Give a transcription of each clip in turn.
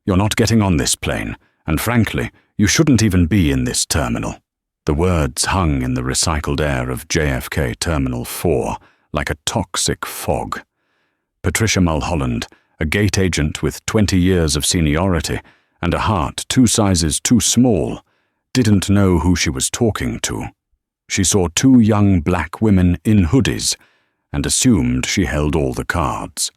You're not getting on this plane, and frankly, you shouldn't even be in this terminal." The words hung in the recycled air of JFK Terminal 4 like a toxic fog. Patricia Mulholland, a gate agent with 20 years of seniority and a heart 2 sizes too small, didn't know who she was talking to. She saw 2 young black women in hoodies and assumed she held all the cards.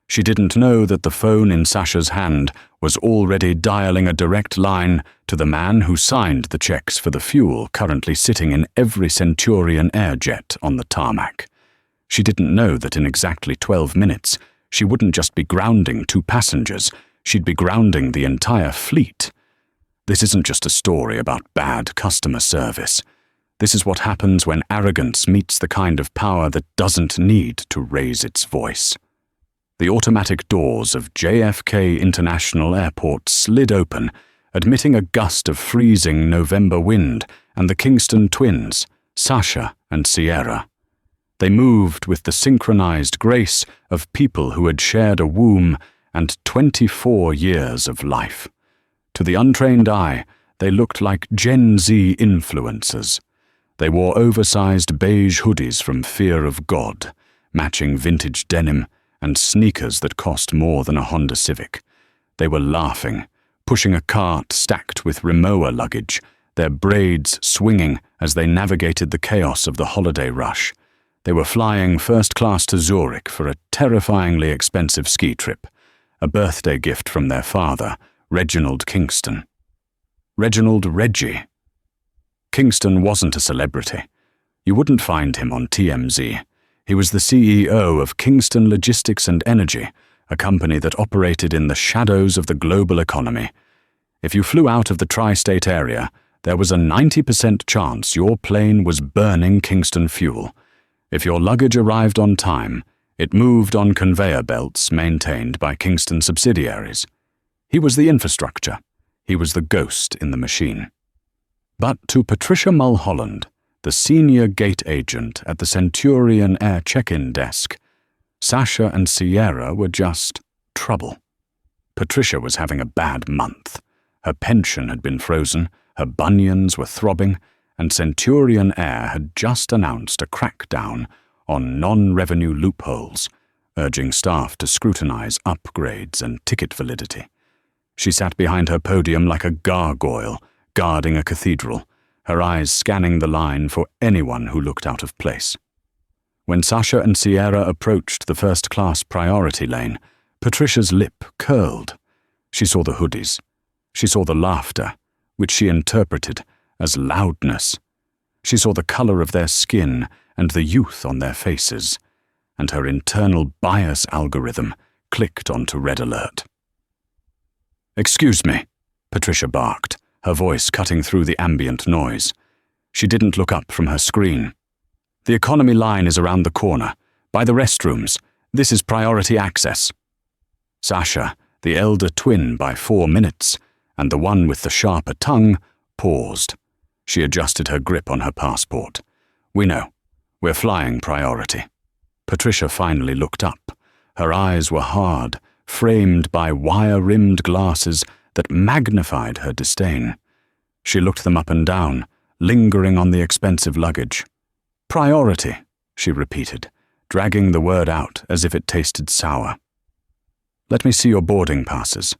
She didn't know that the phone in Sasha's hand was already dialing a direct line to the man who signed the checks for the fuel currently sitting in every Centurion Airjet on the tarmac. She didn't know that in exactly 12 minutes, she wouldn't just be grounding 2 passengers, she'd be grounding the entire fleet. This isn't just a story about bad customer service. This is what happens when arrogance meets the kind of power that doesn't need to raise its voice. The automatic doors of JFK International Airport slid open, admitting a gust of freezing November wind and the Kingston twins, Sasha and Sierra. They moved with the synchronized grace of people who had shared a womb and 24 years of life. To the untrained eye, they looked like Gen Z influencers. They wore oversized beige hoodies from Fear of God, matching vintage denim, and sneakers that cost more than a Honda Civic. They were laughing, pushing a cart stacked with Rimowa luggage, their braids swinging as they navigated the chaos of the holiday rush. They were flying first class to Zurich for a terrifyingly expensive ski trip, a birthday gift from their father, Reginald Kingston. Reginald Reggie. Kingston wasn't a celebrity. You wouldn't find him on TMZ. He was the CEO of Kingston Logistics and Energy, a company that operated in the shadows of the global economy. If you flew out of the tri-state area, there was a 90% chance your plane was burning Kingston fuel. If your luggage arrived on time, it moved on conveyor belts maintained by Kingston subsidiaries. He was the infrastructure. He was the ghost in the machine. But to Patricia Mulholland, the senior gate agent at the Centurion Air check-in desk, Sasha and Sierra were just trouble. Patricia was having a bad month. Her pension had been frozen, her bunions were throbbing, and Centurion Air had just announced a crackdown on non-revenue loopholes, urging staff to scrutinize upgrades and ticket validity. She sat behind her podium like a gargoyle, guarding a cathedral, her eyes scanning the line for anyone who looked out of place. When Sasha and Sierra approached the first-class priority lane, Patricia's lip curled. She saw the hoodies. She saw the laughter, which she interpreted as loudness. She saw the color of their skin and the youth on their faces, and her internal bias algorithm clicked onto red alert. "Excuse me," Patricia barked, her voice cutting through the ambient noise. She didn't look up from her screen. "The economy line is around the corner, by the restrooms. This is priority access." Sasha, the elder twin by 4 minutes, and the one with the sharper tongue, paused. She adjusted her grip on her passport. "We know. We're flying priority." Patricia finally looked up. Her eyes were hard, framed by wire-rimmed glasses that magnified her disdain. She looked them up and down, lingering on the expensive luggage. "Priority," she repeated, dragging the word out as if it tasted sour. "Let me see your boarding passes."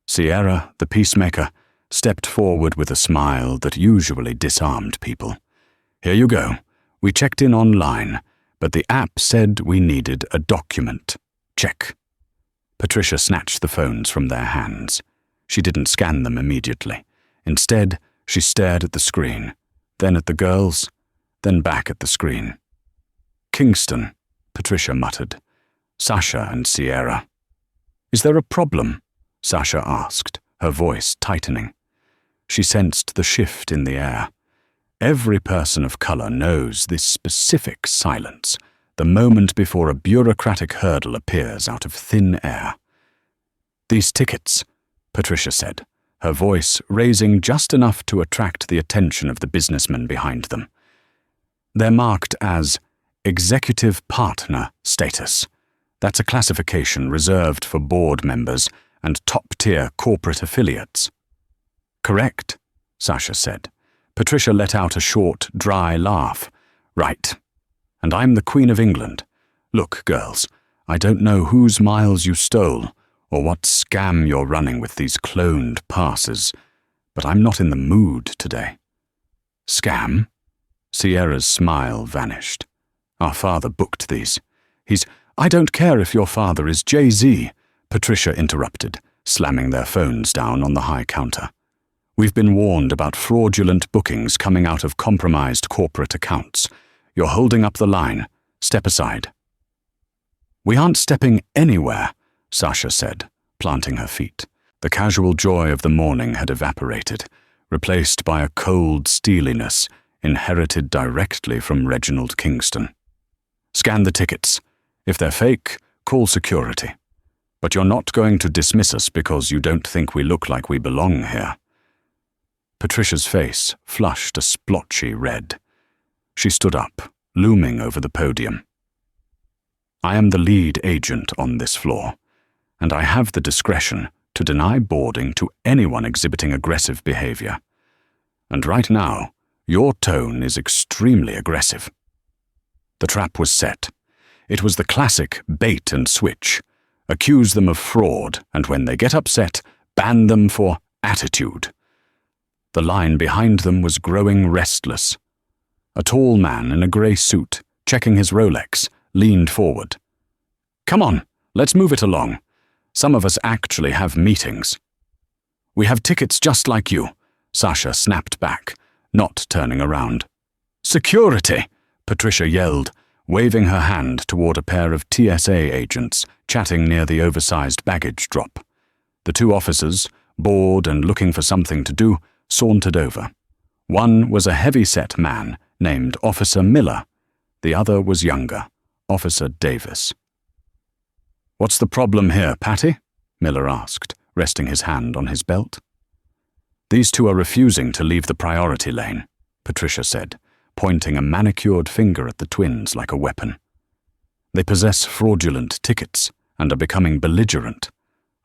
Sierra, the peacemaker, stepped forward with a smile that usually disarmed people. "Here you go. We checked in online, but the app said we needed a document. Check." Patricia snatched the phones from their hands. She didn't scan them immediately. Instead, she stared at the screen, then at the girls, then back at the screen. "Kingston," Patricia muttered. "Sasha and Sierra." "Is there a problem?" Sasha asked, her voice tightening. She sensed the shift in the air. Every person of color knows this specific silence, the moment before a bureaucratic hurdle appears out of thin air. "These tickets," Patricia said, her voice raising just enough to attract the attention of the businessman behind them. "They're marked as executive partner status. That's a classification reserved for board members and top-tier corporate affiliates. Correct, Sasha said. Patricia let out a short, dry laugh. Right. And I'm the Queen of England. Look, girls, I don't know whose miles you stole, or what scam you're running with these cloned passes, but I'm not in the mood today. Scam? Sierra's smile vanished. Our father booked these. I don't care if your father is Jay-Z, Patricia interrupted, slamming their phones down on the high counter. We've been warned about fraudulent bookings coming out of compromised corporate accounts. You're holding up the line. Step aside. We aren't stepping anywhere, Sasha said, planting her feet. The casual joy of the morning had evaporated, replaced by a cold steeliness inherited directly from Reginald Kingston. Scan the tickets. If they're fake, call security. But you're not going to dismiss us because you don't think we look like we belong here. Patricia's face flushed a splotchy red. She stood up, looming over the podium. I am the lead agent on this floor, and I have the discretion to deny boarding to anyone exhibiting aggressive behavior. And right now, your tone is extremely aggressive. The trap was set. It was the classic bait and switch. Accuse them of fraud, and when they get upset, ban them for attitude. The line behind them was growing restless. A tall man in a grey suit, checking his Rolex, leaned forward. Come on, let's move it along. Some of us actually have meetings. We have tickets just like you, Sasha snapped back, not turning around. Security, Patricia yelled, waving her hand toward a pair of TSA agents chatting near the oversized baggage drop. The two officers, bored and looking for something to do, sauntered over. One was a heavy-set man named Officer Miller. The other was younger, Officer Davis. What's the problem here, Patty? Miller asked, resting his hand on his belt. These two are refusing to leave the priority lane, Patricia said, pointing a manicured finger at the twins like a weapon. They possess fraudulent tickets and are becoming belligerent.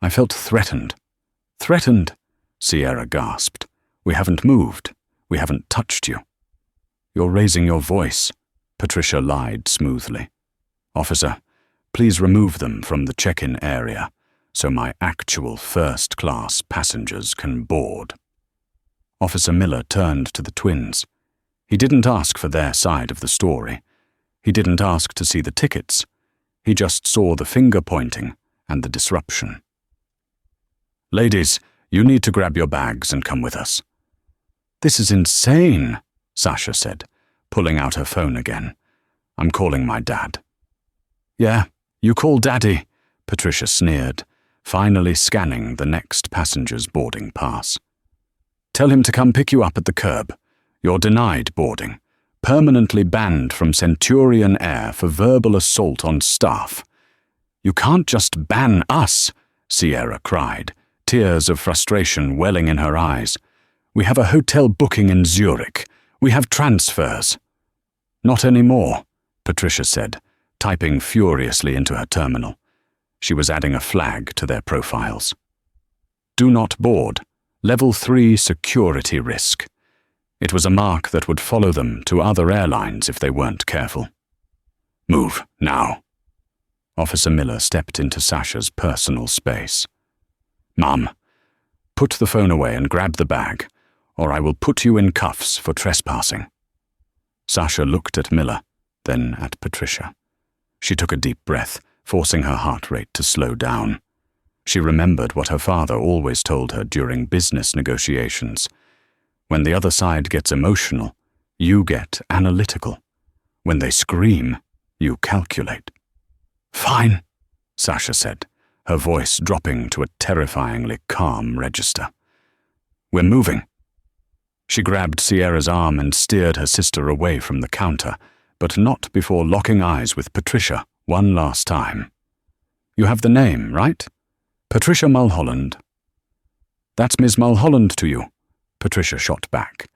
I felt threatened. Threatened? Sierra gasped. We haven't moved. We haven't touched you. You're raising your voice, Patricia lied smoothly. Officer, please remove them from the check-in area so my actual first-class passengers can board. Officer Miller turned to the twins. He didn't ask for their side of the story. He didn't ask to see the tickets. He just saw the finger-pointing and the disruption. Ladies, you need to grab your bags and come with us. This is insane, Sasha said, pulling out her phone again. I'm calling my dad. Yeah, you call Daddy, Patricia sneered, finally scanning the next passenger's boarding pass. Tell him to come pick you up at the curb. You're denied boarding, permanently banned from Centurion Air for verbal assault on staff. You can't just ban us, Sierra cried, tears of frustration welling in her eyes. We have a hotel booking in Zurich. We have transfers. Not anymore, Patricia said, typing furiously into her terminal. She was adding a flag to their profiles. Do not board. Level 3 security risk. It was a mark that would follow them to other airlines if they weren't careful. Move, now. Officer Miller stepped into Sasha's personal space. Mum, put the phone away and grab the bag, or I will put you in cuffs for trespassing. Sasha looked at Miller, then at Patricia. She took a deep breath, forcing her heart rate to slow down. She remembered what her father always told her during business negotiations. When the other side gets emotional, you get analytical. When they scream, you calculate. Fine, Sasha said, her voice dropping to a terrifyingly calm register. We're moving. She grabbed Sierra's arm and steered her sister away from the counter, but not before locking eyes with Patricia one last time. You have the name, right? Patricia Mulholland. That's Miss Mulholland to you, Patricia shot back.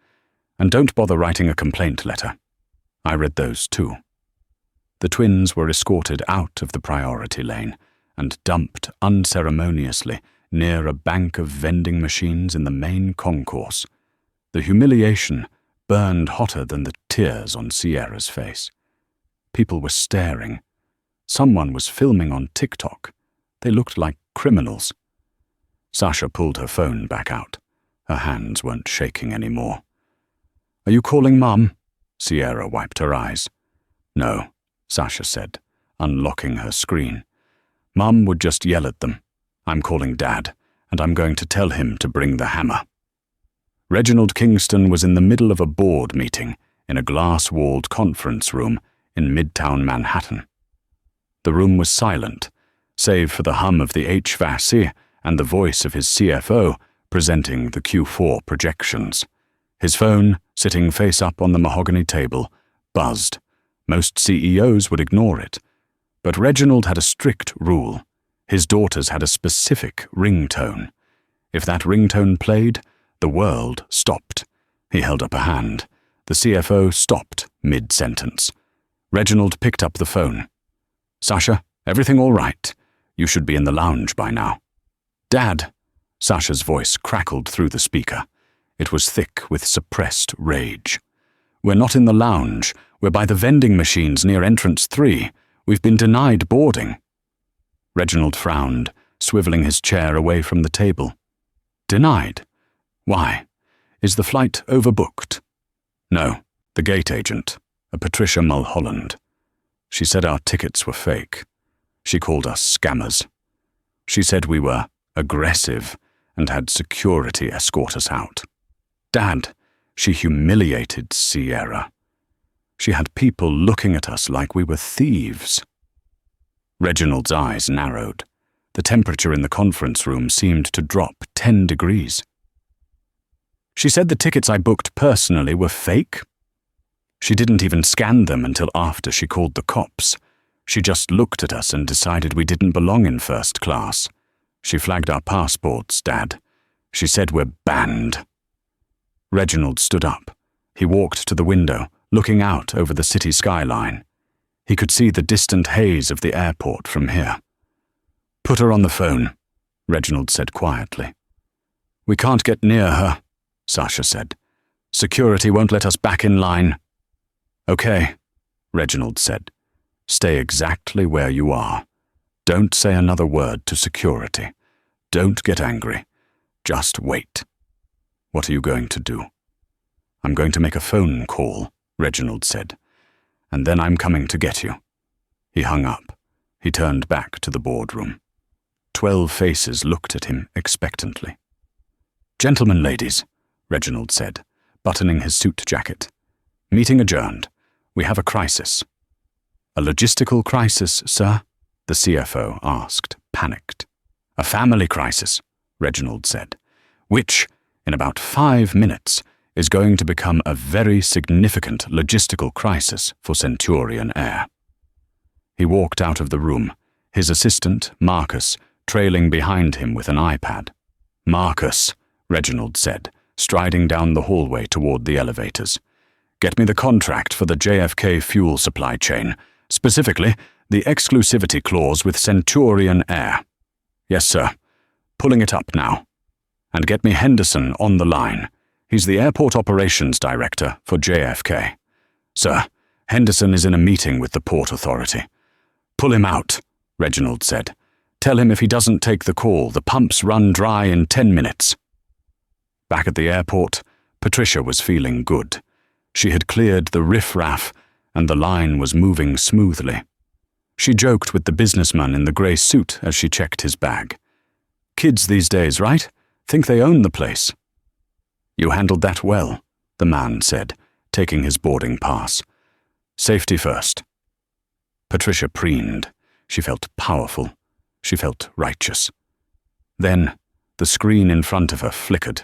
And don't bother writing a complaint letter. I read those too. The twins were escorted out of the priority lane and dumped unceremoniously near a bank of vending machines in the main concourse. The humiliation burned hotter than the tears on Sierra's face. People were staring. Someone was filming on TikTok. They looked like criminals. Sasha pulled her phone back out. Her hands weren't shaking anymore. "Are you calling Mum?" Sierra wiped her eyes. "No," Sasha said, unlocking her screen. "Mum would just yell at them. I'm calling Dad, and I'm going to tell him to bring the hammer." Reginald Kingston was in the middle of a board meeting in a glass-walled conference room in Midtown Manhattan. The room was silent, save for the hum of the HVAC and the voice of his CFO presenting the Q4 projections. His phone, sitting face up on the mahogany table, buzzed. Most CEOs would ignore it. But Reginald had a strict rule. His daughters had a specific ringtone. If that ringtone played, the world stopped. He held up a hand. The CFO stopped mid-sentence. Reginald picked up the phone. "Sasha, everything all right? You should be in the lounge by now." "Dad," Sasha's voice crackled through the speaker. It was thick with suppressed rage. "We're not in the lounge. We're by the vending machines near entrance 3. We've been denied boarding." Reginald frowned, swiveling his chair away from the table. "Denied? Why? Is the flight overbooked?" "No, the gate agent, a Patricia Mulholland. She said our tickets were fake. She called us scammers. She said we were aggressive and had security escort us out. Dad, she humiliated Sierra. She had people looking at us like we were thieves." Reginald's eyes narrowed. The temperature in the conference room seemed to drop 10 degrees. "She said the tickets I booked personally were fake. She didn't even scan them until after she called the cops. She just looked at us and decided we didn't belong in first class. She flagged our passports, Dad. She said we're banned." Reginald stood up. He walked to the window, looking out over the city skyline. He could see the distant haze of the airport from here. "Put her on the phone," Reginald said quietly. "We can't get near her," Sasha said. "Security won't let us back in line." "Okay," Reginald said. "Stay exactly where you are. Don't say another word to security. Don't get angry. Just wait." "What are you going to do?" "I'm going to make a phone call," Reginald said. "And then I'm coming to get you." He hung up. He turned back to the boardroom. 12 faces looked at him expectantly. "Gentlemen, ladies," Reginald said, buttoning his suit jacket. "Meeting adjourned. We have a crisis." "A logistical crisis, sir?" the CFO asked, panicked. "A family crisis," Reginald said, "which, in about 5 minutes, is going to become a very significant logistical crisis for Centurion Air." He walked out of the room, his assistant, Marcus, trailing behind him with an iPad. "Marcus," Reginald said, striding down the hallway toward the elevators. "Get me the contract for the JFK fuel supply chain, specifically the exclusivity clause with Centurion Air." "Yes, sir. Pulling it up now. And get me Henderson on the line. He's the airport operations director for JFK. Sir, Henderson is in a meeting with the Port Authority." "Pull him out," Reginald said. "Tell him if he doesn't take the call, the pumps run dry in 10 minutes. Back at the airport, Patricia was feeling good. She had cleared the riff-raff, and the line was moving smoothly. She joked with the businessman in the grey suit as she checked his bag. "Kids these days, right? Think they own the place." "You handled that well," the man said, taking his boarding pass. "Safety first." Patricia preened. She felt powerful. She felt righteous. Then, the screen in front of her flickered.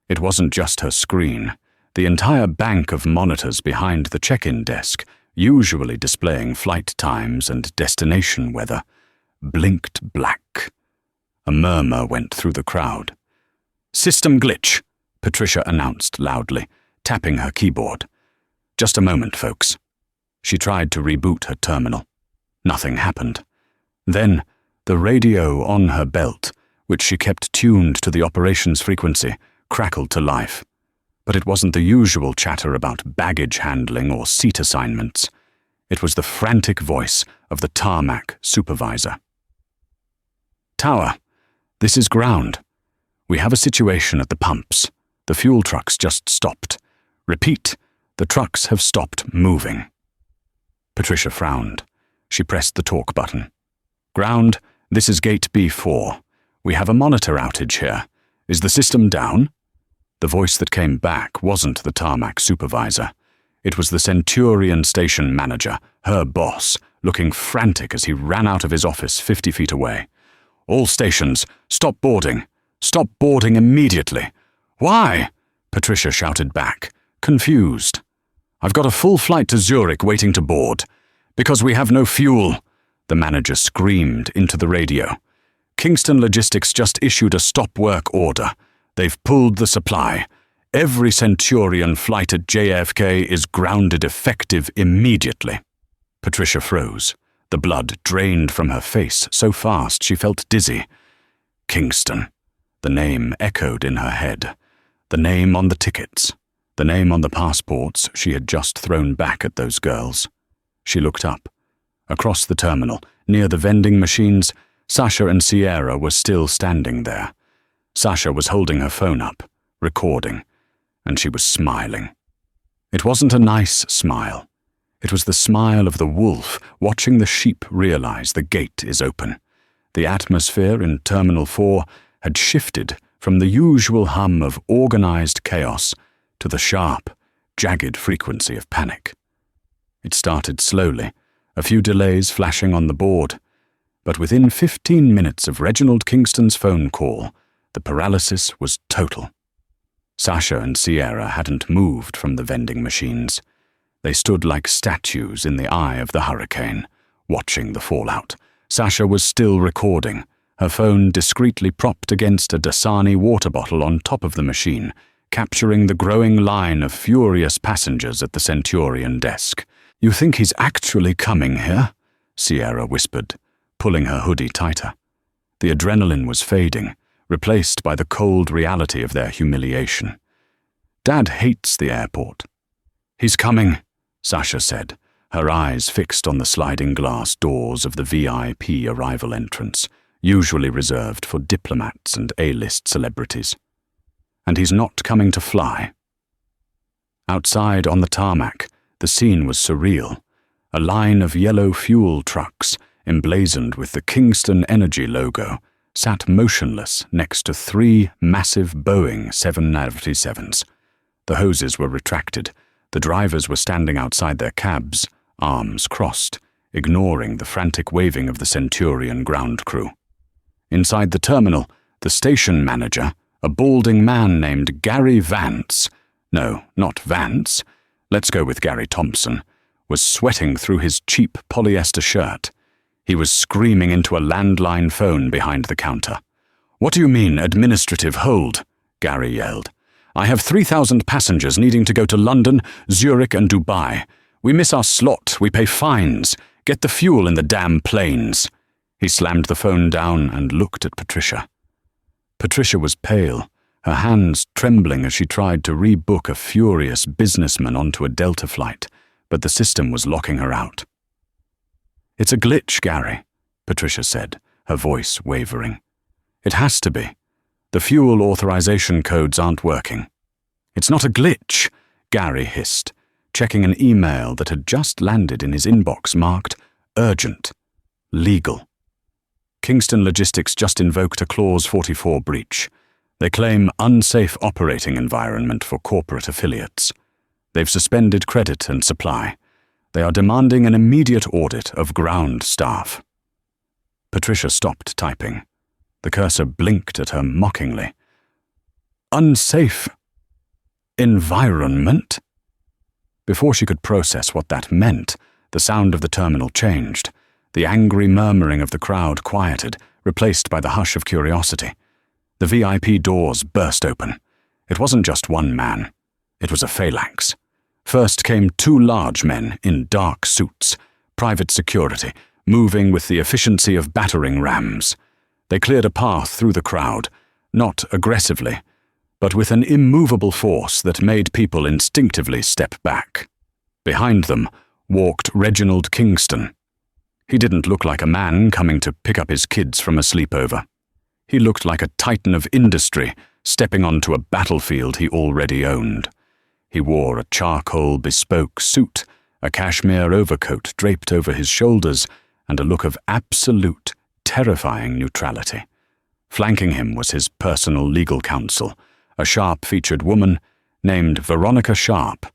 It wasn't just her screen. The entire bank of monitors behind the check-in desk, usually displaying flight times and destination weather, blinked black. A murmur went through the crowd. "System glitch," Patricia announced loudly, tapping her keyboard. "Just a moment, folks." She tried to reboot her terminal. Nothing happened. Then, the radio on her belt which she kept tuned to the operations frequency, crackled to life. But it wasn't the usual chatter about baggage handling or seat assignments. It was the frantic voice of the tarmac supervisor. "Tower, this is ground. We have a situation at the pumps. The fuel trucks just stopped. Repeat, the trucks have stopped moving." Patricia frowned. She pressed the talk button. "Ground, this is gate B4. We have a monitor outage here. Is the system down?" The voice that came back wasn't the tarmac supervisor. It was the Centurion station manager, her boss, looking frantic as he ran out of his office 50 feet away. "All stations, stop boarding. Stop boarding immediately." "Why?" Patricia shouted back, confused. "I've got a full flight to Zurich waiting to board." "Because we have no fuel," the manager screamed into the radio. "Kingston Logistics just issued a stop work order. They've pulled the supply. Every Centurion flight at JFK is grounded effective immediately." Patricia froze. The blood drained from her face so fast she felt dizzy. Kingston. The name echoed in her head. The name on the tickets. The name on the passports she had just thrown back at those girls. She looked up. Across the terminal, near the vending machines, Sasha and Sierra were still standing there. Sasha was holding her phone up, recording, and she was smiling. It wasn't a nice smile. It was the smile of the wolf watching the sheep realize the gate is open. The atmosphere in Terminal 4 had shifted from the usual hum of organized chaos to the sharp, jagged frequency of panic. It started slowly, a few delays flashing on the board, but within 15 minutes of Reginald Kingston's phone call, the paralysis was total. Sasha and Sierra hadn't moved from the vending machines. They stood like statues in the eye of the hurricane, watching the fallout. Sasha was still recording, her phone discreetly propped against a Dasani water bottle on top of the machine, capturing the growing line of furious passengers at the Centurion desk. "You think he's actually coming here?" Sierra whispered, pulling her hoodie tighter. The adrenaline was fading, replaced by the cold reality of their humiliation. "Dad hates the airport." "He's coming," Sasha said, her eyes fixed on the sliding glass doors of the VIP arrival entrance, usually reserved for diplomats and A-list celebrities. "And he's not coming to fly." Outside on the tarmac, the scene was surreal. A line of yellow fuel trucks, emblazoned with the Kingston Energy logo, sat motionless next to 3 massive Boeing 797s. The hoses were retracted. The drivers were standing outside their cabs, arms crossed, ignoring the frantic waving of the Centurion ground crew. Inside the terminal, the station manager, a balding man named Gary Vance, no, not Vance, let's go with Gary Thompson, was sweating through his cheap polyester shirt. He was screaming into a landline phone behind the counter. "What do you mean, administrative hold?" Gary yelled. "I have 3,000 passengers needing to go to London, Zurich, and Dubai. We miss our slot, we pay fines. Get the fuel in the damn planes." He slammed the phone down and looked at Patricia. Patricia was pale, her hands trembling as she tried to rebook a furious businessman onto a Delta flight, but the system was locking her out. "It's a glitch, Gary," Patricia said, her voice wavering. "It has to be. The fuel authorization codes aren't working." "It's not a glitch," Gary hissed, checking an email that had just landed in his inbox marked urgent, legal. Kingston Logistics just invoked a Clause 44 breach. They claim unsafe operating environment for corporate affiliates. They've suspended credit and supply. They are demanding an immediate audit of ground staff. Patricia stopped typing. The cursor blinked at her mockingly. "Unsafe environment?" Before she could process what that meant, the sound of the terminal changed. The angry murmuring of the crowd quieted, replaced by the hush of curiosity. The VIP doors burst open. It wasn't just one man. It was a phalanx. First came 2 large men in dark suits, private security, moving with the efficiency of battering rams. They cleared a path through the crowd, not aggressively, but with an immovable force that made people instinctively step back. Behind them walked Reginald Kingston. He didn't look like a man coming to pick up his kids from a sleepover. He looked like a titan of industry stepping onto a battlefield he already owned. He wore a charcoal bespoke suit, a cashmere overcoat draped over his shoulders, and a look of absolute, terrifying neutrality. Flanking him was his personal legal counsel, a sharp-featured woman named Veronica Sharp,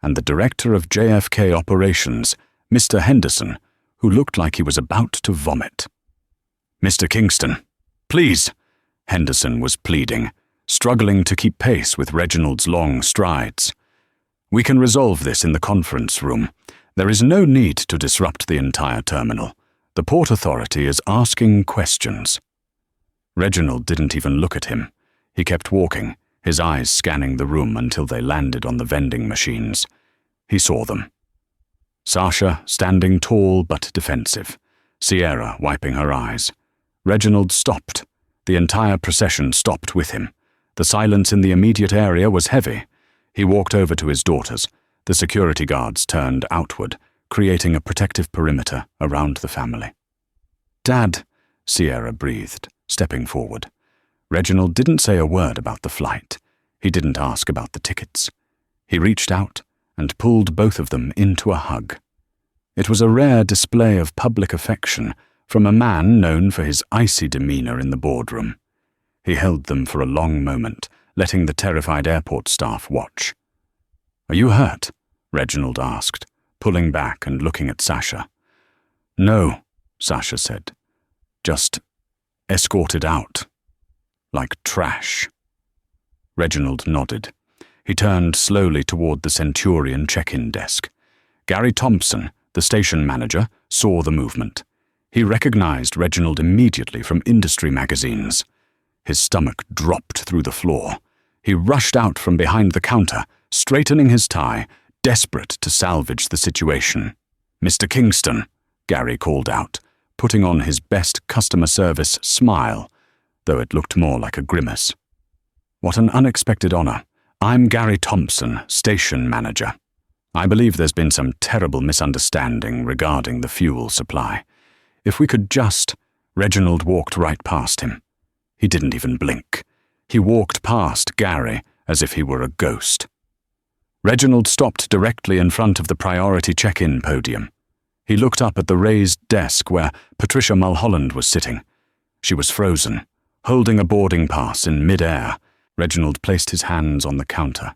and the director of JFK operations, Mr. Henderson, who looked like he was about to vomit. "Mr. Kingston, please," Henderson was pleading, struggling to keep pace with Reginald's long strides. "We can resolve this in the conference room. There is no need to disrupt the entire terminal. The Port Authority is asking questions." Reginald didn't even look at him. He kept walking, his eyes scanning the room until they landed on the vending machines. He saw them. Sasha standing tall but defensive, Sierra wiping her eyes. Reginald stopped. The entire procession stopped with him. The silence in the immediate area was heavy. He walked over to his daughters. The security guards turned outward, creating a protective perimeter around the family. "Dad," Sierra breathed, stepping forward. Reginald didn't say a word about the flight. He didn't ask about the tickets. He reached out and pulled both of them into a hug. It was a rare display of public affection from a man known for his icy demeanor in the boardroom. He held them for a long moment, letting the terrified airport staff watch. "Are you hurt?" Reginald asked, pulling back and looking at Sasha. "No," Sasha said. "Just escorted out. Like trash." Reginald nodded. He turned slowly toward the Centurion check-in desk. Gary Thompson, the station manager, saw the movement. He recognized Reginald immediately from industry magazines. His stomach dropped through the floor. He rushed out from behind the counter, straightening his tie, desperate to salvage the situation. "Mr. Kingston," Gary called out, putting on his best customer service smile, though it looked more like a grimace. "What an unexpected honor. I'm Gary Thompson, station manager. I believe there's been some terrible misunderstanding regarding the fuel supply. If we could just—" Reginald walked right past him. He didn't even blink. He walked past Gary as if he were a ghost. Reginald stopped directly in front of the priority check-in podium. He looked up at the raised desk where Patricia Mulholland was sitting. She was frozen, holding a boarding pass in mid-air. Reginald placed his hands on the counter.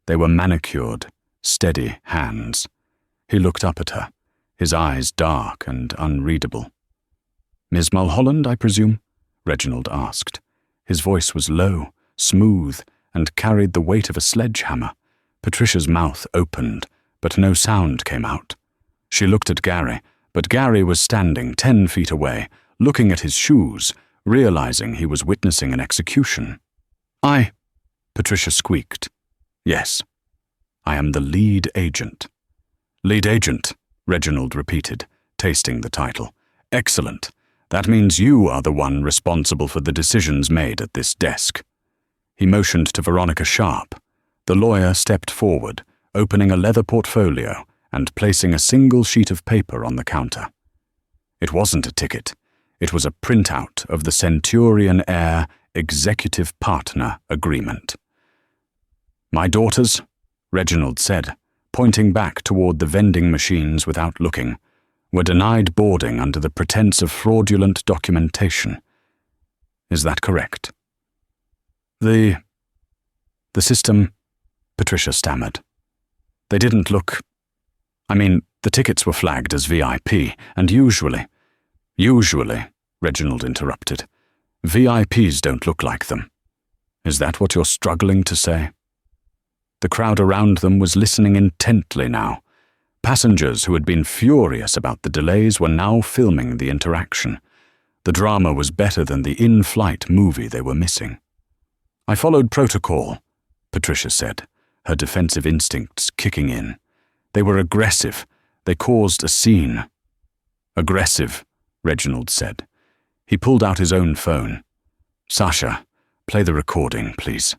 They were manicured, steady hands. He looked up at her, his eyes dark and unreadable. "Ms. Mulholland, I presume?" Reginald asked. His voice was low, smooth, and carried the weight of a sledgehammer. Patricia's mouth opened, but no sound came out. She looked at Gary, but Gary was standing 10 feet away, looking at his shoes, realizing he was witnessing an execution. Patricia squeaked. "Yes, I am the lead agent." "Lead agent," Reginald repeated, tasting the title. "Excellent. That means you are the one responsible for the decisions made at this desk." He motioned to Veronica Sharp. The lawyer stepped forward, opening a leather portfolio and placing a single sheet of paper on the counter. It wasn't a ticket. It was a printout of the Centurion Air Executive Partner Agreement. "My daughters," Reginald said, pointing back toward the vending machines without looking, "were denied boarding under the pretense of fraudulent documentation. Is that correct?" The system," Patricia stammered. "They didn't look— the tickets were flagged as VIP, and usually, Reginald interrupted, VIPs don't look like them. Is that what you're struggling to say?" The crowd around them was listening intently now. Passengers who had been furious about the delays were now filming the interaction. The drama was better than the in-flight movie they were missing. "I followed protocol," Patricia said, her defensive instincts kicking in. "They were aggressive. They caused a scene." "Aggressive," Reginald said. He pulled out his own phone. "Sasha, play the recording, please."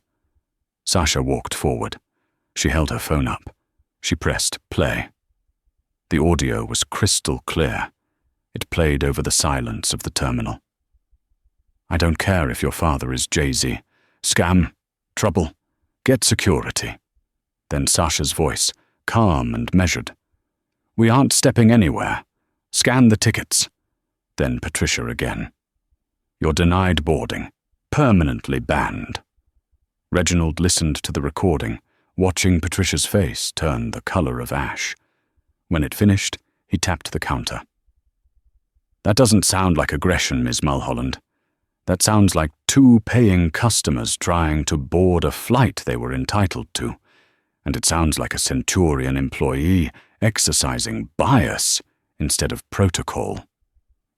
Sasha walked forward. She held her phone up. She pressed play. The audio was crystal clear. It played over the silence of the terminal. "I don't care if your father is Jay-Z. Scam, trouble, get security." Then Sasha's voice, calm and measured. "We aren't stepping anywhere. Scan the tickets." Then Patricia again. "You're denied boarding. Permanently banned." Reginald listened to the recording, watching Patricia's face turn the color of ash. When it finished, he tapped the counter. "That doesn't sound like aggression, Ms. Mulholland. That sounds like two paying customers trying to board a flight they were entitled to. And it sounds like a Centurion employee exercising bias instead of protocol."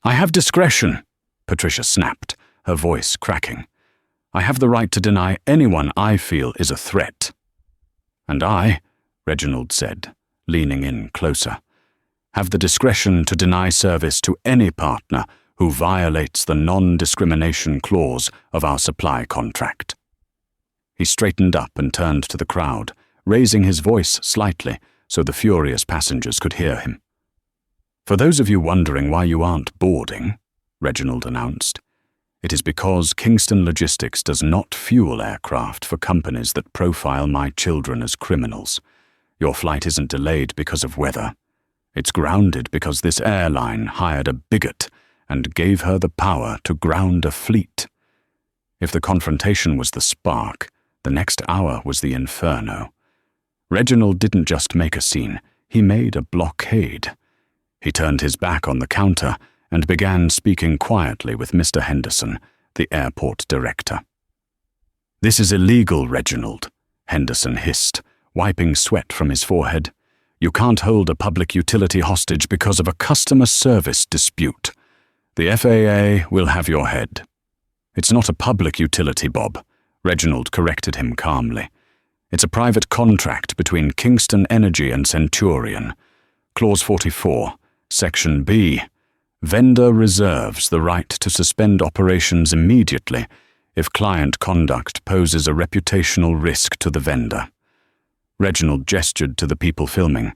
"I have discretion," Patricia snapped, her voice cracking. "I have the right to deny anyone I feel is a threat." "And I," Reginald said, leaning in closer, "have the discretion to deny service to any partner who violates the non-discrimination clause of our supply contract." He straightened up and turned to the crowd, raising his voice slightly so the furious passengers could hear him. "For those of you wondering why you aren't boarding," Reginald announced, "it is because Kingston Logistics does not fuel aircraft for companies that profile my children as criminals. Your flight isn't delayed because of weather. It's grounded because this airline hired a bigot and gave her the power to ground a fleet. If the confrontation was the spark, the next hour was the inferno. Reginald didn't just make a scene, he made a blockade." He turned his back on the counter and began speaking quietly with Mr. Henderson, the airport director. "This is illegal, Reginald," Henderson hissed, wiping sweat from his forehead. "You can't hold a public utility hostage because of a customer service dispute. The FAA will have your head." "It's not a public utility, Bob," Reginald corrected him calmly. "It's a private contract between Kingston Energy and Centurion. Clause 44, Section B. Vendor reserves the right to suspend operations immediately if client conduct poses a reputational risk to the vendor." Reginald gestured to the people filming.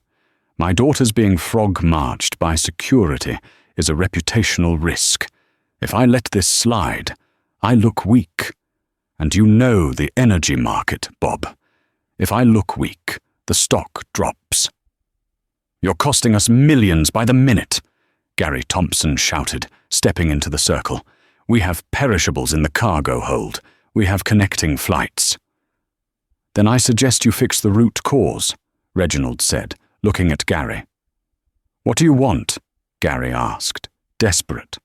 "My daughter's being frog-marched by security is a reputational risk. If I let this slide, I look weak. And you know the energy market, Bob. If I look weak, the stock drops." "You're costing us millions by the minute," Gary Thompson shouted, stepping into the circle. "We have perishables in the cargo hold. We have connecting flights." "Then I suggest you fix the root cause," Reginald said, looking at Gary. "What do you want?" Gary asked, desperate.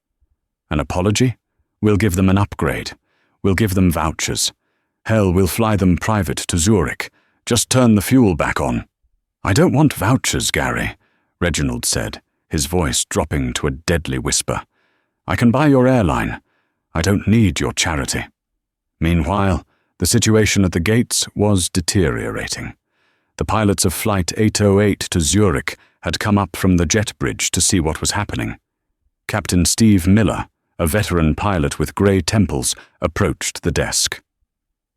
"An apology? We'll give them an upgrade. We'll give them vouchers. Hell, we'll fly them private to Zurich. Just turn the fuel back on." "I don't want vouchers, Gary," Reginald said, his voice dropping to a deadly whisper. "I can buy your airline. I don't need your charity." Meanwhile, the situation at the gates was deteriorating. The pilots of Flight 808 to Zurich had come up from the jet bridge to see what was happening. Captain Steve Miller, a veteran pilot with grey temples, approached the desk.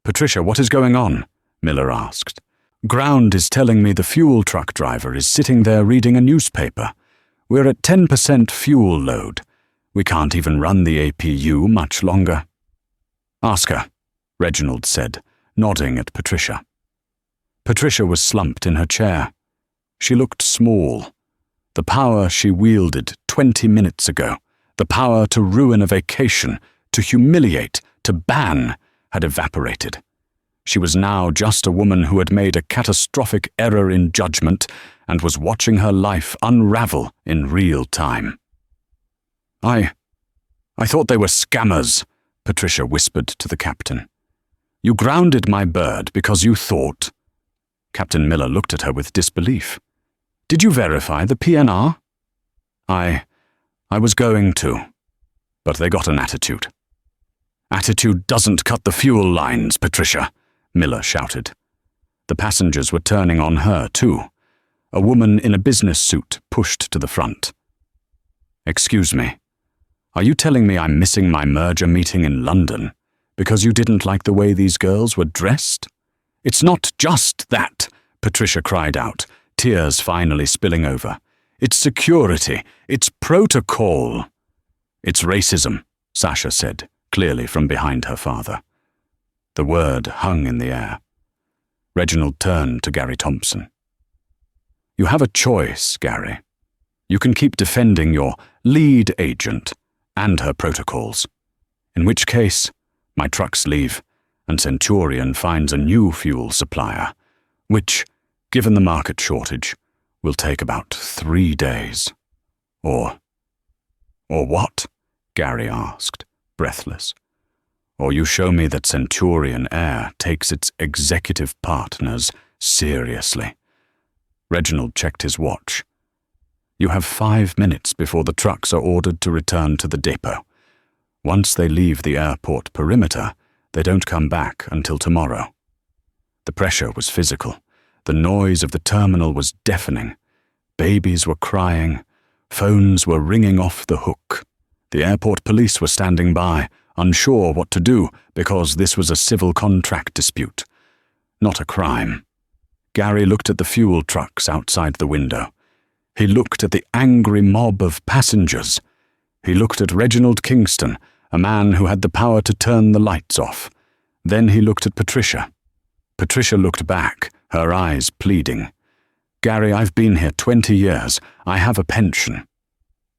"Patricia, what is going on?" Miller asked. "Ground is telling me the fuel truck driver is sitting there reading a newspaper. We're at 10% fuel load. We can't even run the APU much longer." "Ask her," Reginald said, nodding at Patricia. Patricia was slumped in her chair. She looked small. The power she wielded 20 minutes ago, the power to ruin a vacation, to humiliate, to ban, had evaporated. She was now just a woman who had made a catastrophic error in judgment and was watching her life unravel in real time. I thought they were scammers," Patricia whispered to the captain. "You grounded my bird because you thought—" Captain Miller looked at her with disbelief. "Did you verify the PNR?" I was going to, but they got an attitude." "Attitude doesn't cut the fuel lines, Patricia," Miller shouted. The passengers were turning on her, too. A woman in a business suit pushed to the front. "Excuse me. Are you telling me I'm missing my merger meeting in London because you didn't like the way these girls were dressed? It's not just that, Patricia cried out, tears finally spilling over. It's security. It's protocol. It's racism, Sasha said, clearly from behind her father. The word hung in the air. Reginald turned to Gary Thompson. You have a choice, Gary. You can keep defending your lead agent and her protocols, in which case my trucks leave and Centurion finds a new fuel supplier, which, given the market shortage, will take about 3 days. Or what? Gary asked, breathless. Or you show me that Centurion Air takes its executive partners seriously. Reginald checked his watch. You have 5 minutes before the trucks are ordered to return to the depot. Once they leave the airport perimeter, they don't come back until tomorrow. The pressure was physical. The noise of the terminal was deafening. Babies were crying. Phones were ringing off the hook. The airport police were standing by, unsure what to do because this was a civil contract dispute, not a crime. Gary looked at the fuel trucks outside the window. He looked at the angry mob of passengers. He looked at Reginald Kingston, a man who had the power to turn the lights off. Then he looked at Patricia. Patricia looked back, her eyes pleading. Gary, I've been here 20 years. I have a pension.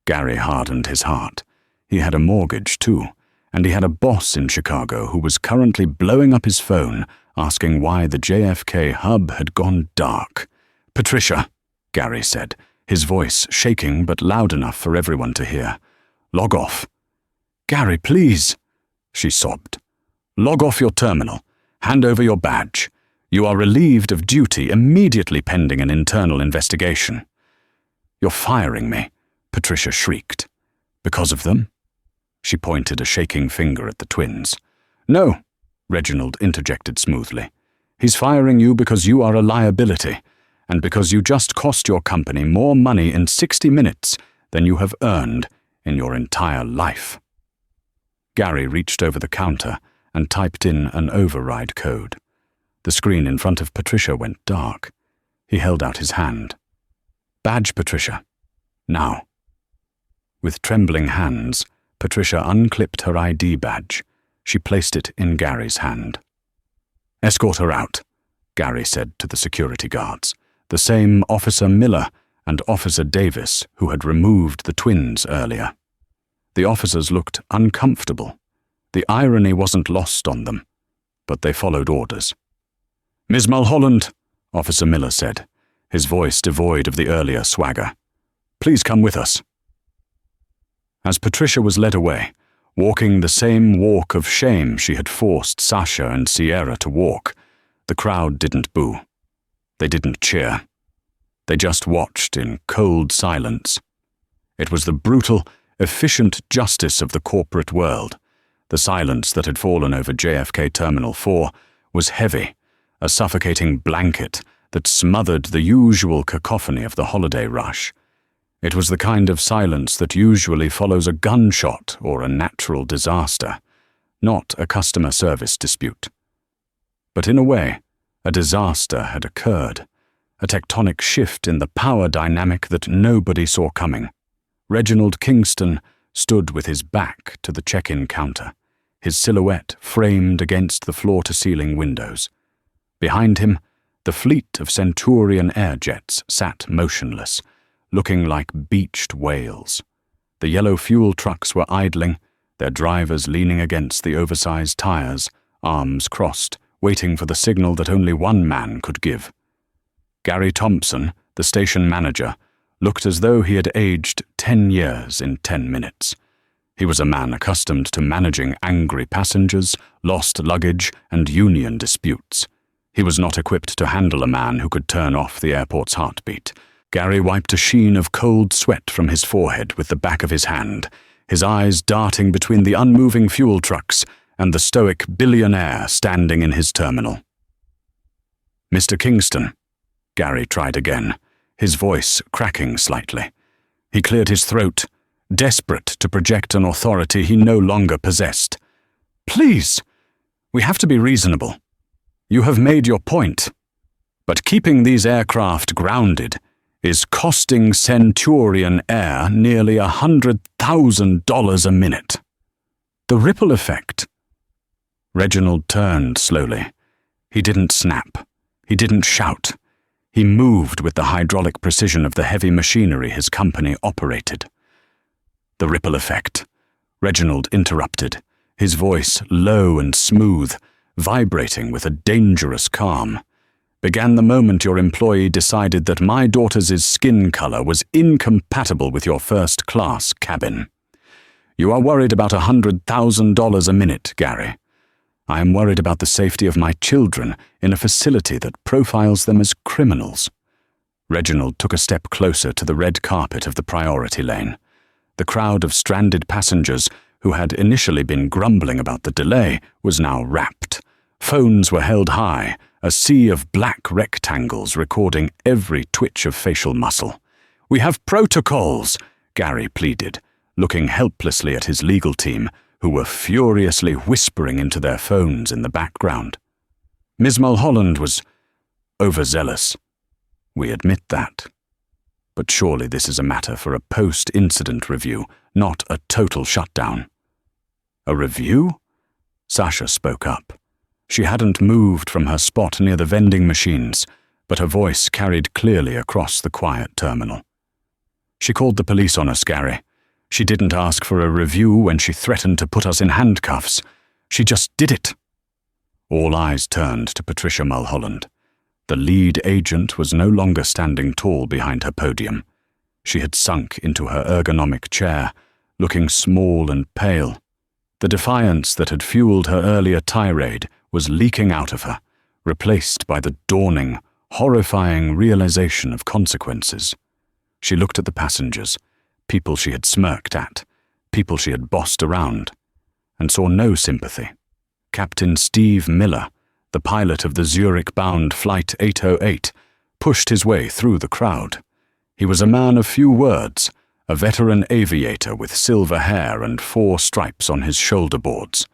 Gary hardened his heart. He had a mortgage too, and he had a boss in Chicago who was currently blowing up his phone, asking why the JFK hub had gone dark. Patricia, Gary said, his voice shaking but loud enough for everyone to hear. Log off. Gary, please, she sobbed. Log off your terminal. Hand over your badge. You are relieved of duty immediately pending an internal investigation. You're firing me, Patricia shrieked. Because of them? She pointed a shaking finger at the twins. No, Reginald interjected smoothly. He's firing you because you are a liability, and because you just cost your company more money in 60 minutes than you have earned in your entire life. Gary reached over the counter and typed in an override code. The screen in front of Patricia went dark. He held out his hand. Badge, Patricia. Now. With trembling hands, Patricia unclipped her ID badge. She placed it in Gary's hand. Escort her out, Gary said to the security guards, the same Officer Miller and Officer Davis who had removed the twins earlier. The officers looked uncomfortable. The irony wasn't lost on them, but they followed orders. Ms. Mulholland, Officer Miller said, his voice devoid of the earlier swagger. Please come with us. As Patricia was led away, walking the same walk of shame she had forced Sasha and Sierra to walk, the crowd didn't boo. They didn't cheer. They just watched in cold silence. It was the brutal, efficient justice of the corporate world. The silence that had fallen over JFK Terminal 4 was heavy, a suffocating blanket that smothered the usual cacophony of the holiday rush. It was the kind of silence that usually follows a gunshot or a natural disaster, not a customer service dispute. But in a way, a disaster had occurred, a tectonic shift in the power dynamic that nobody saw coming. Reginald Kingston stood with his back to the check-in counter, his silhouette framed against the floor-to-ceiling windows. Behind him, the fleet of Centurion air jets sat motionless, looking like beached whales. The yellow fuel trucks were idling, their drivers leaning against the oversized tires, arms crossed, waiting for the signal that only one man could give. Gary Thompson, the station manager, looked as though he had aged 10 years in 10 minutes. He was a man accustomed to managing angry passengers, lost luggage, and union disputes. He was not equipped to handle a man who could turn off the airport's heartbeat. Gary wiped a sheen of cold sweat from his forehead with the back of his hand, his eyes darting between the unmoving fuel trucks and the stoic billionaire standing in his terminal. Mr. Kingston, Gary tried again, his voice cracking slightly. He cleared his throat. desperate to project an authority he no longer possessed. "Please, we have to be reasonable. You have made your point, but keeping these aircraft grounded is costing Centurion Air nearly $100,000 a minute." The ripple effect. Reginald turned slowly. He didn't snap. He didn't shout. He moved with the hydraulic precision of the heavy machinery his company operated. The ripple effect. Reginald interrupted, his voice low and smooth, vibrating with a dangerous calm. "Began the moment your employee decided that my daughter's skin color was incompatible with your first-class cabin. You are worried about $100,000 a minute, Gary. I am worried about the safety of my children in a facility that profiles them as criminals." Reginald took a step closer to the red carpet of the priority lane. The crowd of stranded passengers who had initially been grumbling about the delay was now rapt. Phones were held high, a sea of black rectangles recording every twitch of facial muscle. "We have protocols," Gary pleaded, looking helplessly at his legal team, who were furiously whispering into their phones in the background. Ms. Mulholland was overzealous. We admit that. But surely this is a matter for a post-incident review, not a total shutdown. "A review?" Sasha spoke up. She hadn't moved from her spot near the vending machines, but her voice carried clearly across the quiet terminal. "She called the police on us, Gary. She didn't ask for a review when she threatened to put us in handcuffs. She just did it." All eyes turned to Patricia Mulholland. The lead agent was no longer standing tall behind her podium. She had sunk into her ergonomic chair, looking small and pale. The defiance that had fueled her earlier tirade was leaking out of her, replaced by the dawning, horrifying realization of consequences. She looked at the passengers, people she had smirked at, people she had bossed around, and saw no sympathy. Captain Steve Miller, the pilot of the Zurich-bound Flight 808, pushed his way through the crowd. He was a man of few words, a veteran aviator with silver hair and 4 stripes on his shoulder boards.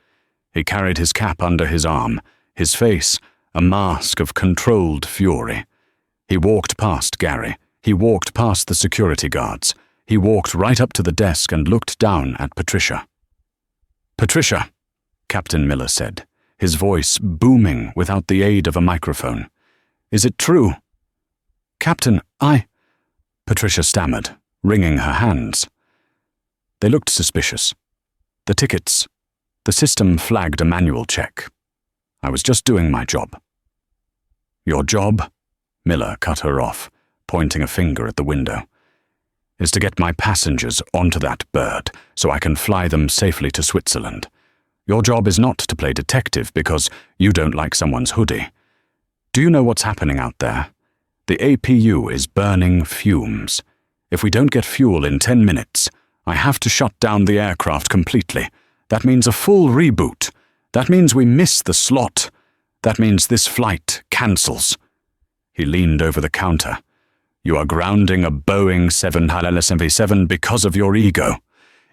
He carried his cap under his arm, his face a mask of controlled fury. He walked past Gary. He walked past the security guards. He walked right up to the desk and looked down at Patricia. "Patricia," Captain Miller said, his voice booming without the aid of a microphone. "Is it true?" "Captain, Patricia stammered, wringing her hands. They looked suspicious. The tickets. The system flagged a manual check. I was just doing my job. "Your job?" Miller cut her off, pointing a finger at the window. "Is to get my passengers onto that bird so I can fly them safely to Switzerland. Your job is not to play detective because you don't like someone's hoodie. Do you know what's happening out there? The APU is burning fumes. If we don't get fuel in 10 minutes, I have to shut down the aircraft completely. That means a full reboot. That means we miss the slot. That means this flight cancels." He leaned over the counter. "You are grounding a Boeing 777 because of your ego."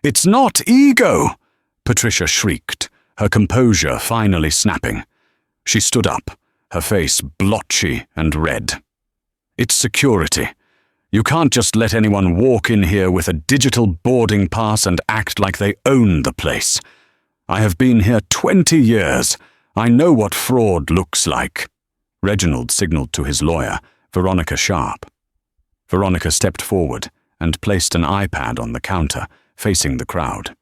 "It's not ego!" Patricia shrieked, her composure finally snapping. She stood up, her face blotchy and red. "It's security. You can't just let anyone walk in here with a digital boarding pass and act like they own the place. I have been here 20 years. I know what fraud looks like." Reginald signaled to his lawyer, Veronica Sharp. Veronica stepped forward and placed an iPad on the counter, facing the crowd.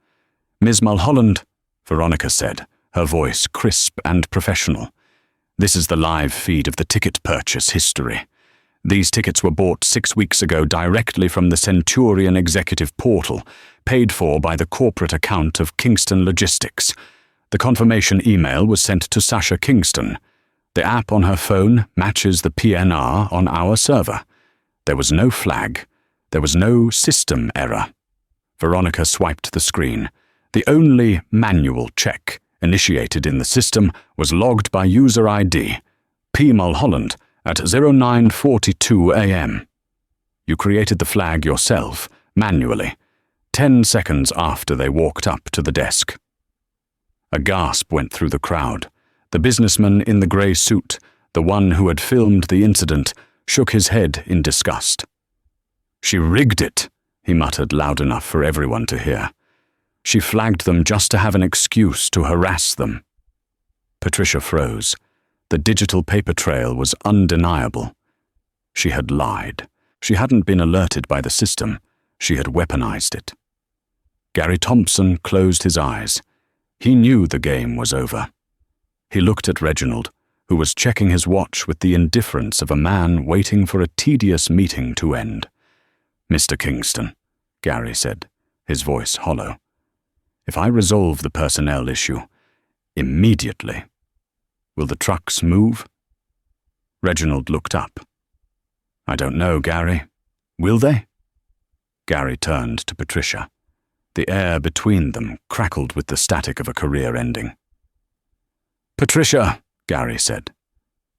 "Ms. Mulholland," Veronica said, her voice crisp and professional. "This is the live feed of the ticket purchase history. These tickets were bought 6 weeks ago directly from the Centurion Executive Portal, paid for by the corporate account of Kingston Logistics. The confirmation email was sent to Sasha Kingston. The app on her phone matches the PNR on our server. There was no flag. There was no system error." Veronica swiped the screen. The only manual check initiated in the system was logged by user ID, P. Mulholland, at 09:42 a.m. "You created the flag yourself, manually. 10 seconds after they walked up to the desk. A gasp went through the crowd. The businessman in the grey suit, the one who had filmed the incident, shook his head in disgust. "She rigged it," he muttered loud enough for everyone to hear. "She flagged them just to have an excuse to harass them." Patricia froze. The digital paper trail was undeniable. She had lied. She hadn't been alerted by the system. She had weaponized it. Gary Thompson closed his eyes. He knew the game was over. He looked at Reginald, who was checking his watch with the indifference of a man waiting for a tedious meeting to end. "Mr. Kingston," Gary said, his voice hollow, "if I resolve the personnel issue immediately, will the trucks move?" Reginald looked up. "I don't know, Gary. Will they?" Gary turned to Patricia. The air between them crackled with the static of a career ending. "Patricia," Gary said.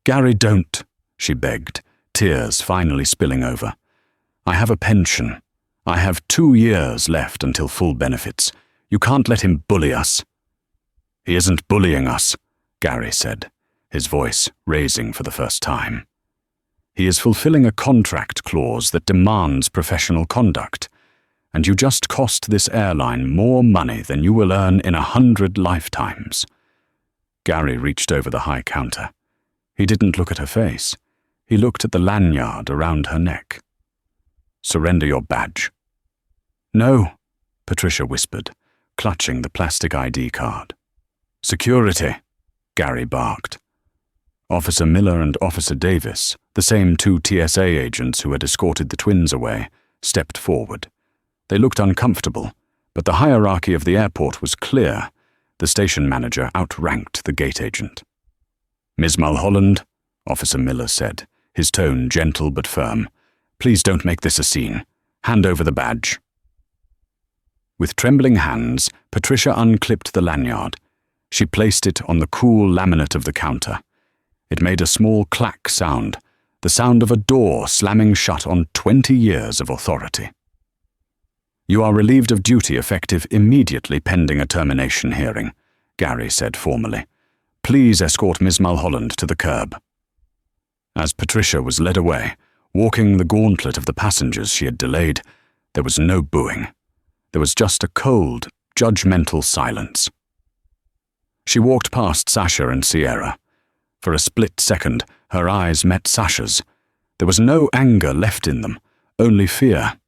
"Gary, don't," she begged, tears finally spilling over. "I have a pension. I have 2 years left until full benefits. You can't let him bully us." "He isn't bullying us," Gary said, his voice raising for the first time. "He is fulfilling a contract clause that demands professional conduct, and you just cost this airline more money than you will earn in 100 lifetimes." Gary reached over the high counter. He didn't look at her face. He looked at the lanyard around her neck. "Surrender your badge." "No," Patricia whispered, clutching the plastic ID card. "Security," Gary barked. Officer Miller and Officer Davis, the same 2 TSA agents who had escorted the twins away, stepped forward. They looked uncomfortable, but the hierarchy of the airport was clear. The station manager outranked the gate agent. "Ms. Mulholland," Officer Miller said, his tone gentle but firm, "please don't make this a scene. Hand over the badge." With trembling hands, Patricia unclipped the lanyard. She placed it on the cool laminate of the counter. It made a small clack sound, the sound of a door slamming shut on 20 years of authority. "You are relieved of duty effective immediately pending a termination hearing," Gary said formally. "Please escort Ms. Mulholland to the curb." As Patricia was led away, walking the gauntlet of the passengers she had delayed, there was no booing. There was just a cold, judgmental silence. She walked past Sasha and Sierra. For a split second, her eyes met Sasha's. There was no anger left in them, only fear.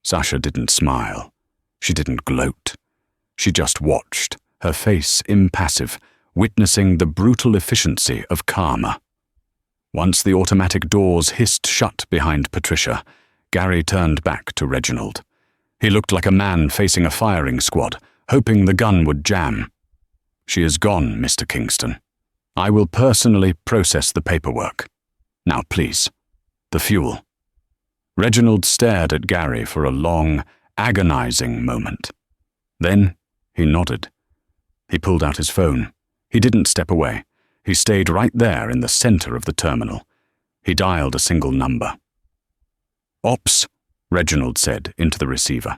Sasha didn't smile. She didn't gloat. She just watched, her face impassive, witnessing the brutal efficiency of karma. Once the automatic doors hissed shut behind Patricia, Gary turned back to Reginald. He looked like a man facing a firing squad, hoping the gun would jam. "She is gone, Mr. Kingston. I will personally process the paperwork. Now please, the fuel." Reginald stared at Gary for a long, agonizing moment. Then he nodded. He pulled out his phone. He didn't step away. He stayed right there in the center of the terminal. He dialed a single number. "Ops," Reginald said into the receiver.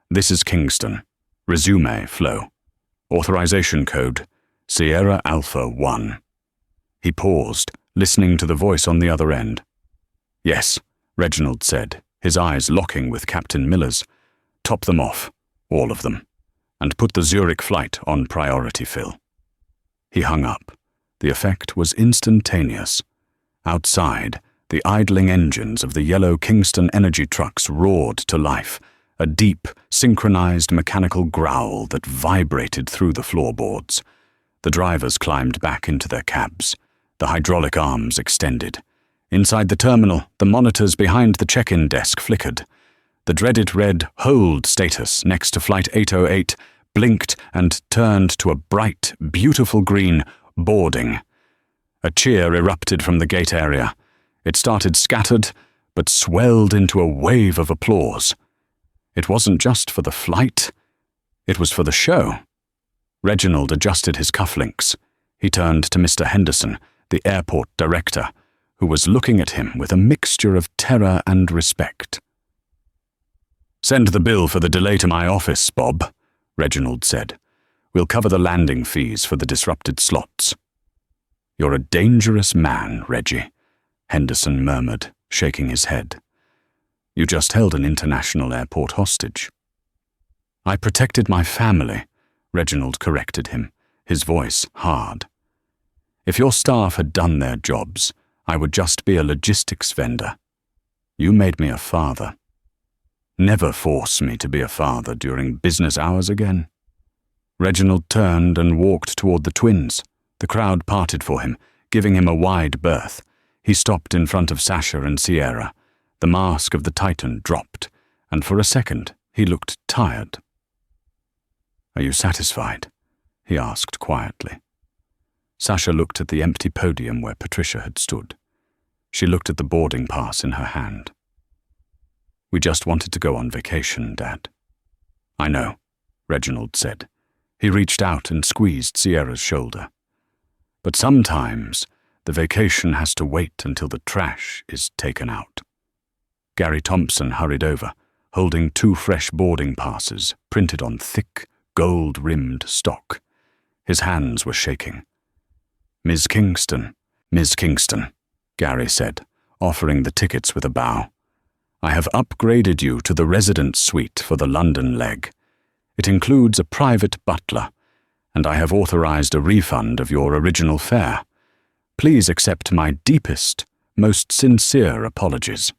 "This is Kingston. Resume flow. Authorization code, Sierra Alpha 1. He paused, listening to the voice on the other end. "Yes," Reginald said, his eyes locking with Captain Miller's. "Top them off, all of them, and put the Zurich flight on priority fill." He hung up. The effect was instantaneous. Outside, the idling engines of the yellow Kingston energy trucks roared to life, a deep, synchronized mechanical growl that vibrated through the floorboards. The drivers climbed back into their cabs. The hydraulic arms extended. Inside the terminal, the monitors behind the check-in desk flickered. The dreaded red hold status next to Flight 808 blinked and turned to a bright, beautiful green boarding. A cheer erupted from the gate area. It started scattered, but swelled into a wave of applause. It wasn't just for the flight. It was for the show. Reginald adjusted his cufflinks. He turned to Mr. Henderson, the airport director, who was looking at him with a mixture of terror and respect. "Send the bill for the delay to my office, Bob," Reginald said. "We'll cover the landing fees for the disrupted slots." "You're a dangerous man, Reggie," Henderson murmured, shaking his head. "You just held an international airport hostage." "I protected my family," Reginald corrected him, his voice hard. "If your staff had done their jobs, I would just be a logistics vendor. You made me a father. Never force me to be a father during business hours again." Reginald turned and walked toward the twins. The crowd parted for him, giving him a wide berth. He stopped in front of Sasha and Sierra. The mask of the Titan dropped, and for a second he looked tired. "Are you satisfied?" he asked quietly. Sasha looked at the empty podium where Patricia had stood. She looked at the boarding pass in her hand. "We just wanted to go on vacation, Dad." "I know," Reginald said. He reached out and squeezed Sierra's shoulder. "But sometimes the vacation has to wait until the trash is taken out." Gary Thompson hurried over, holding 2 fresh boarding passes printed on thick, gold-rimmed stock. His hands were shaking. Ms. Kingston," Gary said, offering the tickets with a bow. "I have upgraded you to the residence suite for the London leg. It includes a private butler, and I have authorized a refund of your original fare. Please accept my deepest, most sincere apologies."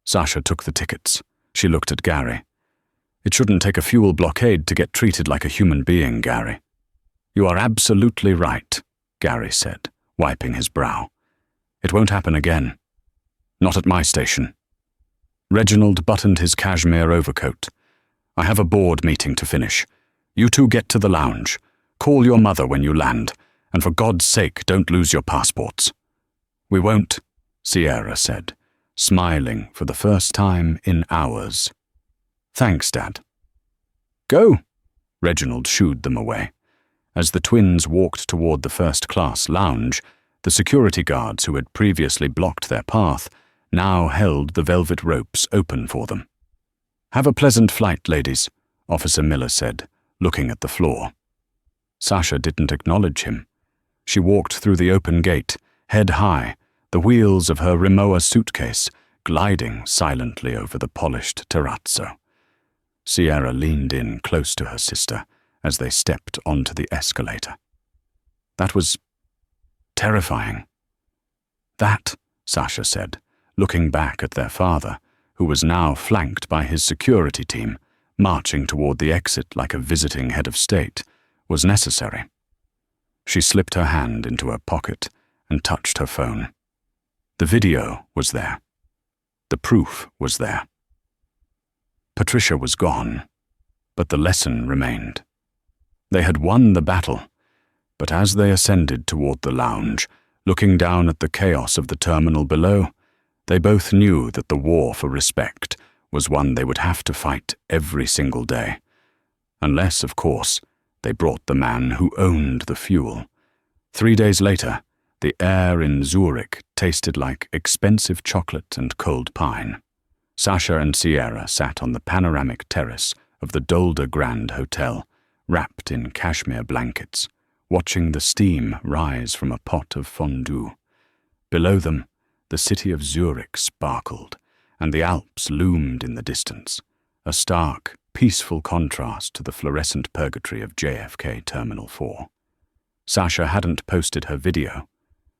Sasha took the tickets. She looked at Gary. "It shouldn't take a fuel blockade to get treated like a human being, Gary." "You are absolutely right," Gary said, wiping his brow. "It won't happen again. Not at my station." Reginald buttoned his cashmere overcoat. "I have a board meeting to finish. You two get to the lounge. Call your mother when you land, and for God's sake, don't lose your passports." "We won't," Sierra said, smiling for the first time in hours. "Thanks, Dad." "Go!" Reginald shooed them away. As the twins walked toward the first-class lounge, the security guards who had previously blocked their path now held the velvet ropes open for them. "Have a pleasant flight, ladies," Officer Miller said, looking at the floor. Sasha didn't acknowledge him. She walked through the open gate, head high, the wheels of her Rimowa suitcase gliding silently over the polished terrazzo. Sierra leaned in close to her sister as they stepped onto the escalator. "That was terrifying." "That," Sasha said, looking back at their father, who was now flanked by his security team, marching toward the exit like a visiting head of state, was necessary. She slipped her hand into her pocket and touched her phone. The video was there. The proof was there. Patricia was gone, but the lesson remained. They had won the battle, but as they ascended toward the lounge, looking down at the chaos of the terminal below, they both knew that the war for respect was one they would have to fight every single day. Unless, of course, they brought the man who owned the fuel. 3 days later, the air in Zurich tasted like expensive chocolate and cold pine. Sasha and Sierra sat on the panoramic terrace of the Dolder Grand Hotel, wrapped in cashmere blankets, watching the steam rise from a pot of fondue. Below them, the city of Zurich sparkled, and the Alps loomed in the distance, a stark, peaceful contrast to the fluorescent purgatory of JFK Terminal 4. Sasha hadn't posted her video.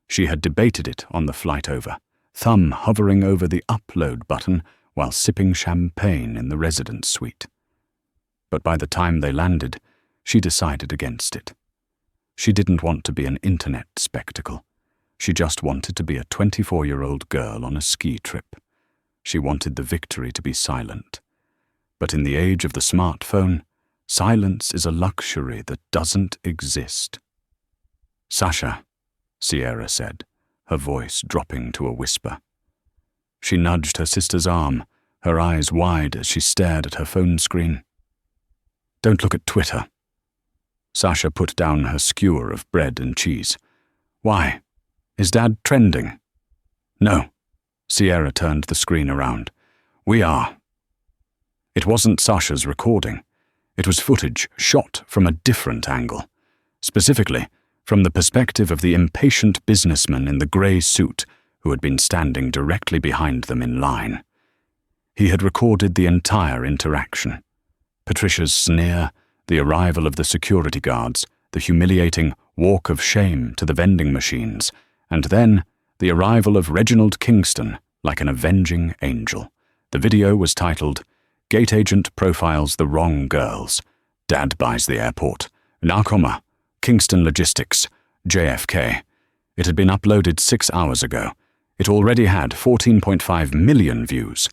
She had debated it on the flight over, thumb hovering over the upload button while sipping champagne in the residence suite. But by the time they landed, she decided against it. She didn't want to be an internet spectacle. She just wanted to be a 24-year-old girl on a ski trip. She wanted the victory to be silent. But in the age of the smartphone, silence is a luxury that doesn't exist. "Sasha," Sierra said, her voice dropping to a whisper. She nudged her sister's arm, her eyes wide as she stared at her phone screen. "Don't look at Twitter." Sasha put down her skewer of bread and cheese. "Why? Is Dad trending?" "No." Sierra turned the screen around. "We are." It wasn't Sasha's recording. It was footage shot from a different angle, specifically from the perspective of the impatient businessman in the grey suit who had been standing directly behind them in line. He had recorded the entire interaction. Patricia's sneer, the arrival of the security guards, the humiliating walk of shame to the vending machines, and then the arrival of Reginald Kingston like an avenging angel. The video was titled, "Gate Agent Profiles the Wrong Girls. Dad Buys the Airport. Narcoma. Kingston Logistics. JFK." It had been uploaded 6 hours ago. It already had 14.5 million views.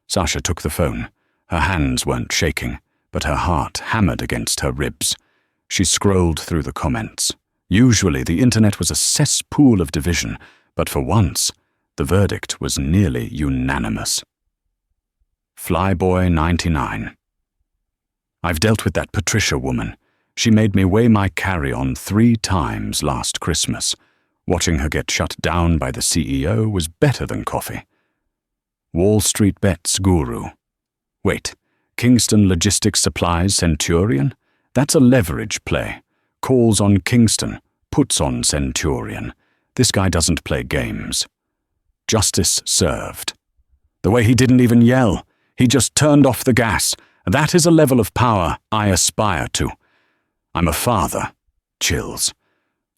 Sasha took the phone. Her hands weren't shaking, but her heart hammered against her ribs. She scrolled through the comments. Usually the internet was a cesspool of division, but for once, the verdict was nearly unanimous. Flyboy 99. I've dealt with that Patricia woman. She made me weigh my carry-on 3 times last Christmas. Watching her get shut down by the CEO was better than coffee. Wall Street Bets Guru. Wait, Kingston Logistics Supplies Centurion? That's a leverage play. Calls on Kingston, puts on Centurion. This guy doesn't play games. Justice served. The way he didn't even yell. He just turned off the gas. That is a level of power I aspire to. I'm a father. Chills.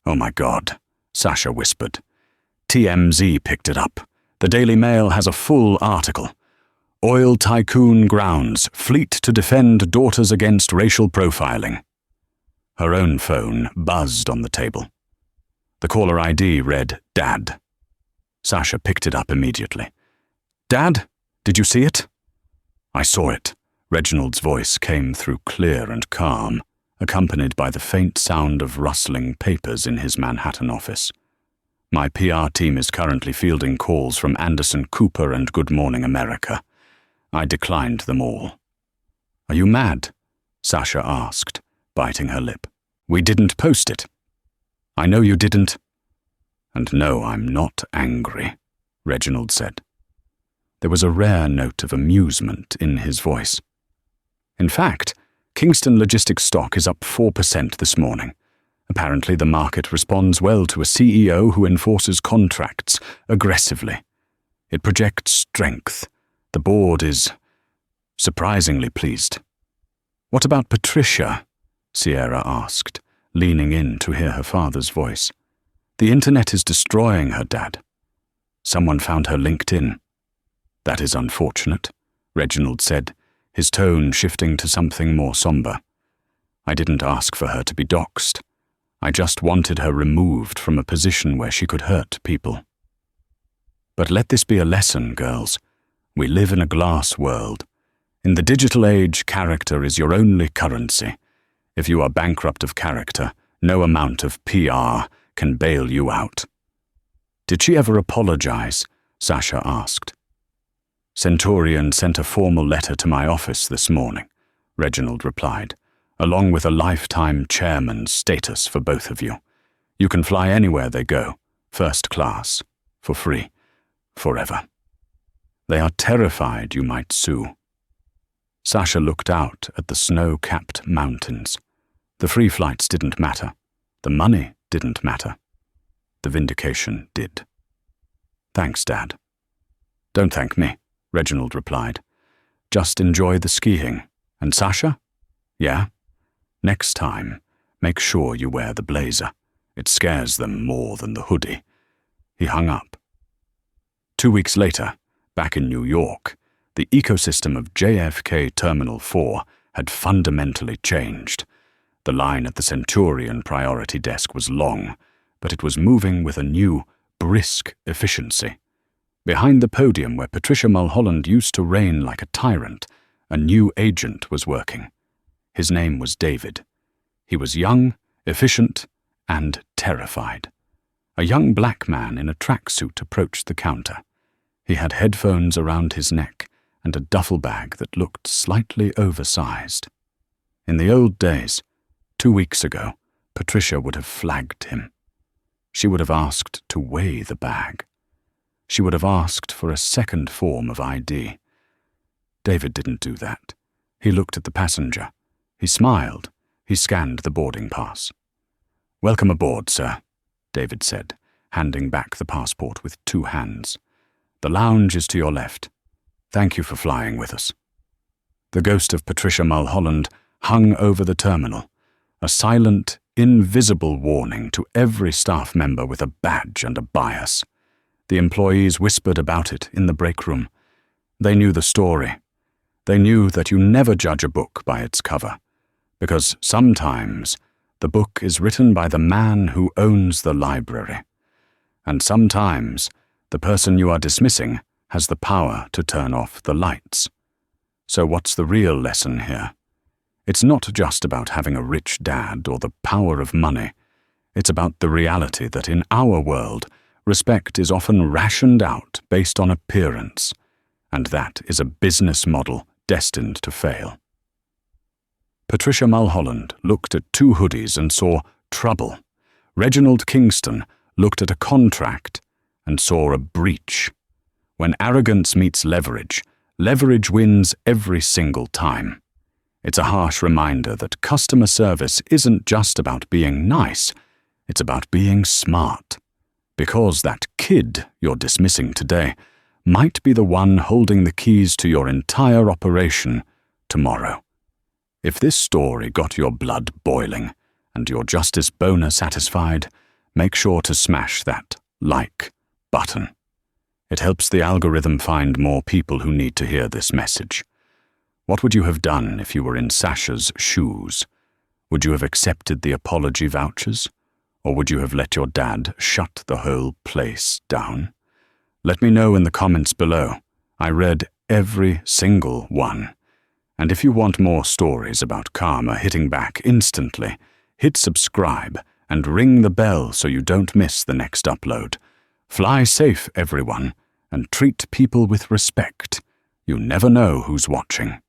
Oh my God, Sasha whispered. TMZ picked it up. The Daily Mail has a full article. Oil tycoon grounds fleet to defend daughters against racial profiling. Her own phone buzzed on the table. The caller ID read, Dad. Sasha picked it up immediately. Dad, did you see it? I saw it. Reginald's voice came through clear and calm, accompanied by the faint sound of rustling papers in his Manhattan office. My PR team is currently fielding calls from Anderson Cooper and Good Morning America. I declined them all. Are you mad? Sasha asked, biting her lip. We didn't post it. I know you didn't. And no, I'm not angry, Reginald said. There was a rare note of amusement in his voice. In fact, Kingston Logistics stock is up 4% this morning. Apparently the market responds well to a CEO who enforces contracts aggressively. It projects strength. The board is surprisingly pleased. What about Patricia? Sierra asked, leaning in to hear her father's voice. The internet is destroying her, Dad. Someone found her LinkedIn. That is unfortunate, Reginald said, his tone shifting to something more somber. I didn't ask for her to be doxxed. I just wanted her removed from a position where she could hurt people. But let this be a lesson, girls. We live in a glass world. In the digital age, character is your only currency. If you are bankrupt of character, no amount of PR can bail you out. Did she ever apologize? Sasha asked. Centurion sent a formal letter to my office this morning, Reginald replied, along with a lifetime chairman's status for both of you. You can fly anywhere they go, first class, for free, forever. They are terrified you might sue. Sasha looked out at the snow-capped mountains. The free flights didn't matter. The money didn't matter. The Vindication did. Thanks, Dad. Don't thank me, Reginald replied. Just enjoy the skiing. And Sasha? Yeah? Next time, make sure you wear the blazer. It scares them more than the hoodie. He hung up. 2 weeks later, back in New York, the ecosystem of JFK Terminal 4 had fundamentally changed. The line at the Centurion priority desk was long, but it was moving with a new, brisk efficiency. Behind the podium where Patricia Mulholland used to reign like a tyrant, a new agent was working. His name was David. He was young, efficient, and terrified. A young black man in a tracksuit approached the counter. He had headphones around his neck and a duffel bag that looked slightly oversized. In the old days, 2 weeks ago, Patricia would have flagged him. She would have asked to weigh the bag. She would have asked for a second form of ID. David didn't do that. He looked at the passenger. He smiled. He scanned the boarding pass. "Welcome aboard, sir," David said, handing back the passport with 2 hands. "The lounge is to your left. Thank you for flying with us." The ghost of Patricia Mulholland hung over the terminal, a silent, invisible warning to every staff member with a badge and a bias. The employees whispered about it in the break room. They knew the story. They knew that you never judge a book by its cover, because sometimes the book is written by the man who owns the library, and sometimes the person you are dismissing has the power to turn off the lights. So what's the real lesson here? It's not just about having a rich dad or the power of money. It's about the reality that in our world, respect is often rationed out based on appearance, and that is a business model destined to fail. Patricia Mulholland looked at 2 hoodies and saw trouble. Reginald Kingston looked at a contract and saw a breach. When arrogance meets leverage, leverage wins every single time. It's a harsh reminder that customer service isn't just about being nice, it's about being smart. Because that kid you're dismissing today might be the one holding the keys to your entire operation tomorrow. If this story got your blood boiling and your justice boner satisfied, make sure to smash that like button. It helps the algorithm find more people who need to hear this message. What would you have done if you were in Sasha's shoes? Would you have accepted the apology vouchers? Or would you have let your dad shut the whole place down? Let me know in the comments below. I read every single one. And if you want more stories about karma hitting back instantly, hit subscribe and ring the bell so you don't miss the next upload. Fly safe, everyone, and treat people with respect. You never know who's watching.